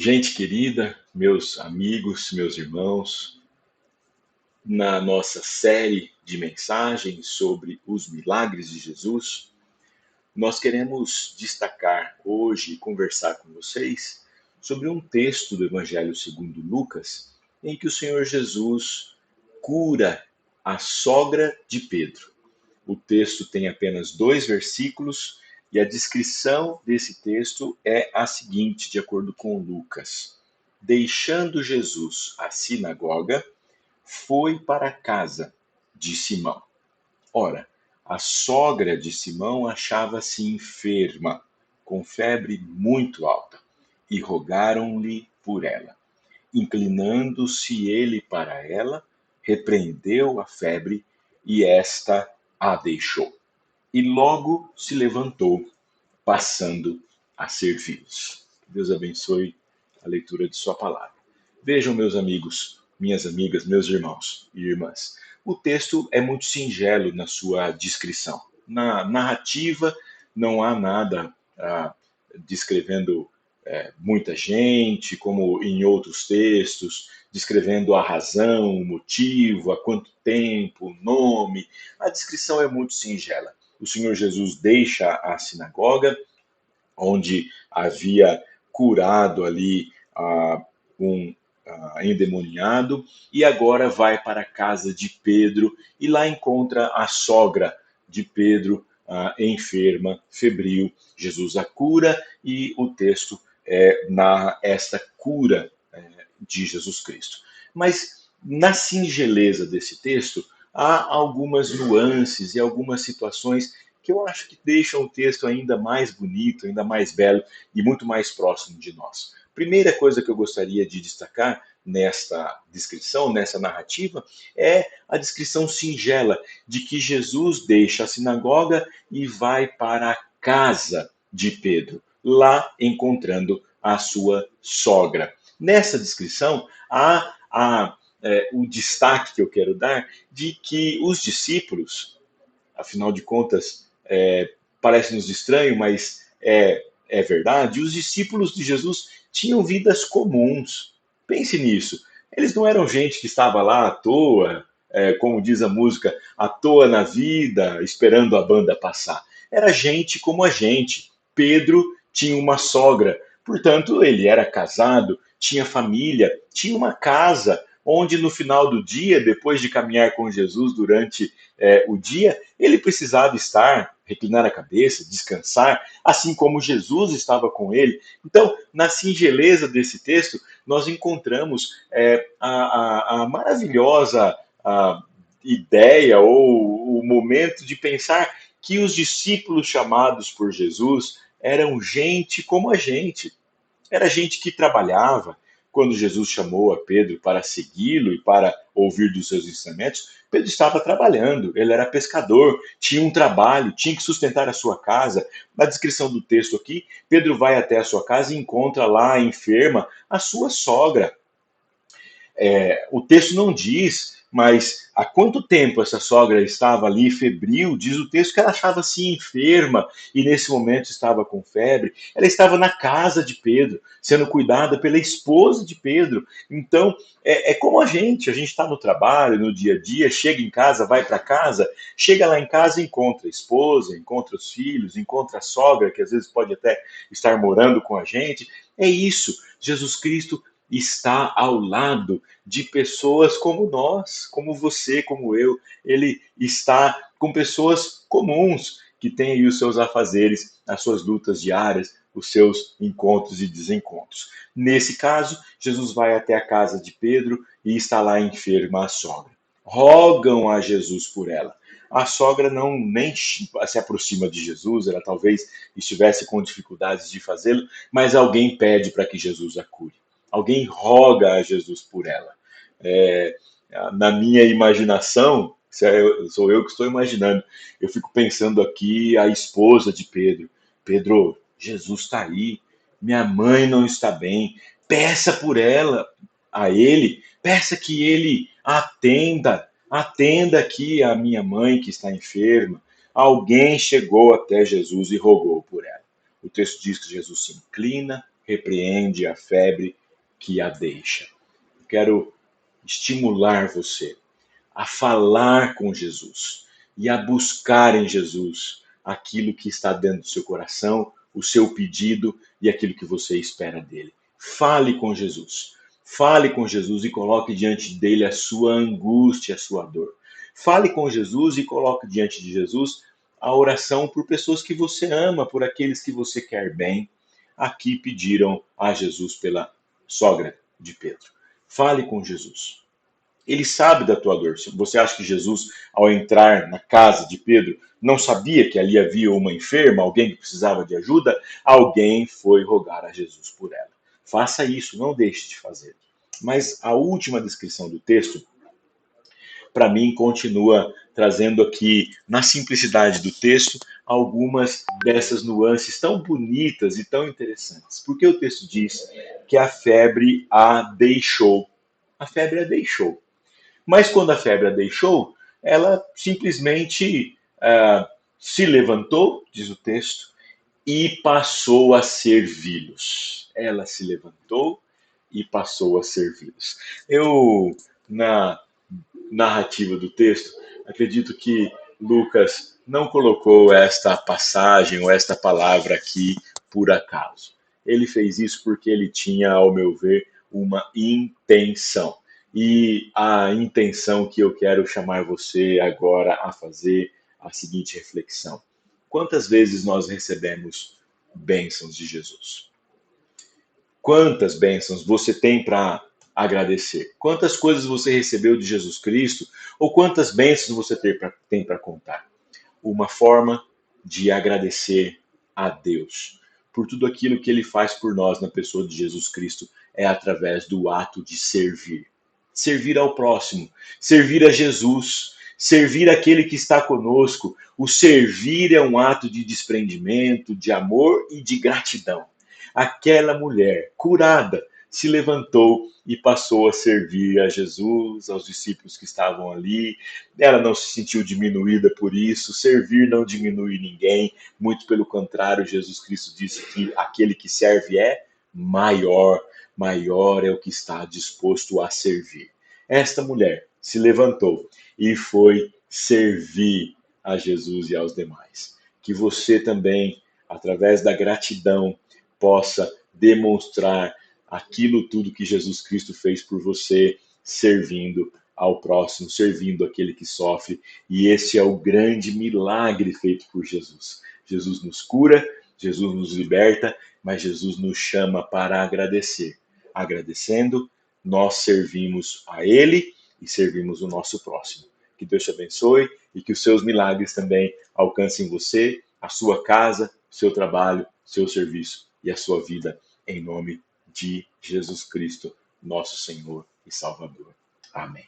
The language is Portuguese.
Gente querida, meus amigos, meus irmãos, na nossa série de mensagens sobre os milagres de Jesus, nós queremos destacar hoje e conversar com vocês sobre um texto do Evangelho segundo Lucas, em que o Senhor Jesus cura a sogra de Pedro. O texto tem apenas 2 versículos e a descrição desse texto é a seguinte, de acordo com Lucas. Deixando Jesus a sinagoga, foi para a casa de Simão. Ora, a sogra de Simão achava-se enferma, com febre muito alta, e rogaram-lhe por ela. Inclinando-se ele para ela, repreendeu a febre e esta a deixou. E logo se levantou, passando a servi-los. Deus abençoe a leitura de sua palavra. Vejam, meus amigos, minhas amigas, meus irmãos e irmãs, o texto é muito singelo na sua descrição. Na narrativa não há nada descrevendo muita gente, como em outros textos, descrevendo a razão, o motivo, há quanto tempo, o nome. A descrição é muito singela. O Senhor Jesus deixa a sinagoga, onde havia curado ali um endemoniado, e agora vai para a casa de Pedro e lá encontra a sogra de Pedro, enferma, febril. Jesus a cura e o texto narra esta cura de Jesus Cristo. Mas na singeleza desse texto, há algumas nuances e algumas situações que eu acho que deixam o texto ainda mais bonito, ainda mais belo e muito mais próximo de nós. Primeira coisa que eu gostaria de destacar nesta descrição, nessa narrativa, é a descrição singela de que Jesus deixa a sinagoga e vai para a casa de Pedro, lá encontrando a sua sogra. Nessa descrição, há o destaque que eu quero dar de que os discípulos, afinal de contas, parece-nos estranho, mas é verdade, os discípulos de Jesus tinham vidas comuns. Pense nisso. Eles não eram gente que estava lá à toa, como diz a música, à toa na vida, esperando a banda passar. Era gente como a gente. Pedro tinha uma sogra, portanto, ele era casado, tinha família, tinha uma casa, onde no final do dia, depois de caminhar com Jesus durante o dia, ele precisava estar, reclinar a cabeça, descansar, assim como Jesus estava com ele. Então, na singeleza desse texto, nós encontramos a maravilhosa ideia ou o momento de pensar que os discípulos chamados por Jesus eram gente como a gente. Era gente que trabalhava. Quando Jesus chamou a Pedro para segui-lo e para ouvir dos seus ensinamentos, Pedro estava trabalhando, ele era pescador, tinha um trabalho, tinha que sustentar a sua casa. Na descrição do texto aqui, Pedro vai até a sua casa e encontra lá enferma a sua sogra. O texto não diz, mas há quanto tempo essa sogra estava ali febril? Diz o texto que ela achava-se enferma e nesse momento estava com febre. Ela estava na casa de Pedro, sendo cuidada pela esposa de Pedro. Então, como a gente está no trabalho, no dia a dia, chega em casa, vai para casa, chega lá em casa e encontra a esposa, encontra os filhos, encontra a sogra, que às vezes pode até estar morando com a gente. É isso. Jesus Cristo está ao lado de pessoas como nós, como você, como eu. Ele está com pessoas comuns que têm aí os seus afazeres, as suas lutas diárias, os seus encontros e desencontros. Nesse caso, Jesus vai até a casa de Pedro e está lá enferma a sogra. Rogam a Jesus por ela. A sogra não nem se aproxima de Jesus, ela talvez estivesse com dificuldades de fazê-lo, mas alguém pede para que Jesus a cure. Alguém roga a Jesus por ela. É, Na minha imaginação, sou eu que estou imaginando, eu fico pensando aqui a esposa de Pedro. Pedro, Jesus está aí, minha mãe não está bem, peça por ela a ele, peça que ele atenda aqui a minha mãe que está enferma. Alguém chegou até Jesus e rogou por ela. O texto diz que Jesus se inclina, repreende a febre que a deixa. Quero estimular você a falar com Jesus e a buscar em Jesus aquilo que está dentro do seu coração, o seu pedido e aquilo que você espera dele. Fale com Jesus. Fale com Jesus e coloque diante dele a sua angústia, a sua dor. Fale com Jesus e coloque diante de Jesus a oração por pessoas que você ama, por aqueles que você quer bem. Aqui pediram a Jesus pela sogra de Pedro. Fale com Jesus. Ele sabe da tua dor. Você acha que Jesus, ao entrar na casa de Pedro, não sabia que ali havia uma enferma, alguém que precisava de ajuda? Alguém foi rogar a Jesus por ela. Faça isso, não deixe de fazer. Mas a última descrição do texto, para mim, continua trazendo aqui, na simplicidade do texto, algumas dessas nuances tão bonitas e tão interessantes. Porque o texto diz que a febre a deixou. A febre a deixou. Mas quando a febre a deixou, ela simplesmente se levantou, diz o texto, e passou a servi-los. Ela se levantou e passou a servi-los. Eu, na narrativa do texto, acredito que Lucas não colocou esta passagem ou esta palavra aqui por acaso. Ele fez isso porque ele tinha, ao meu ver, uma intenção. E a intenção que eu quero chamar você agora a fazer a seguinte reflexão: quantas vezes nós recebemos bênçãos de Jesus? Quantas bênçãos você tem para agradecer? Quantas coisas você recebeu de Jesus Cristo? Ou quantas bênçãos você tem para contar? Uma forma de agradecer a Deus por tudo aquilo que Ele faz por nós na pessoa de Jesus Cristo é através do ato de servir. Servir ao próximo, servir a Jesus, servir aquele que está conosco. O servir é um ato de desprendimento, de amor e de gratidão. Aquela mulher curada se levantou e passou a servir a Jesus, aos discípulos que estavam ali. Ela não se sentiu diminuída por isso. Servir não diminui ninguém, muito pelo contrário, Jesus Cristo disse que aquele que serve é maior. Maior é o que está disposto a servir. Esta mulher se levantou e foi servir a Jesus e aos demais. Que você também, através da gratidão, possa demonstrar aquilo tudo que Jesus Cristo fez por você, servindo ao próximo, servindo aquele que sofre. E esse é o grande milagre feito por Jesus. Jesus nos cura, Jesus nos liberta, mas Jesus nos chama para agradecer. Agradecendo, nós servimos a Ele e servimos o nosso próximo. Que Deus te abençoe e que os seus milagres também alcancem você, a sua casa, o seu trabalho, o seu serviço e a sua vida, em nome de Jesus Cristo, nosso Senhor e Salvador. Amém.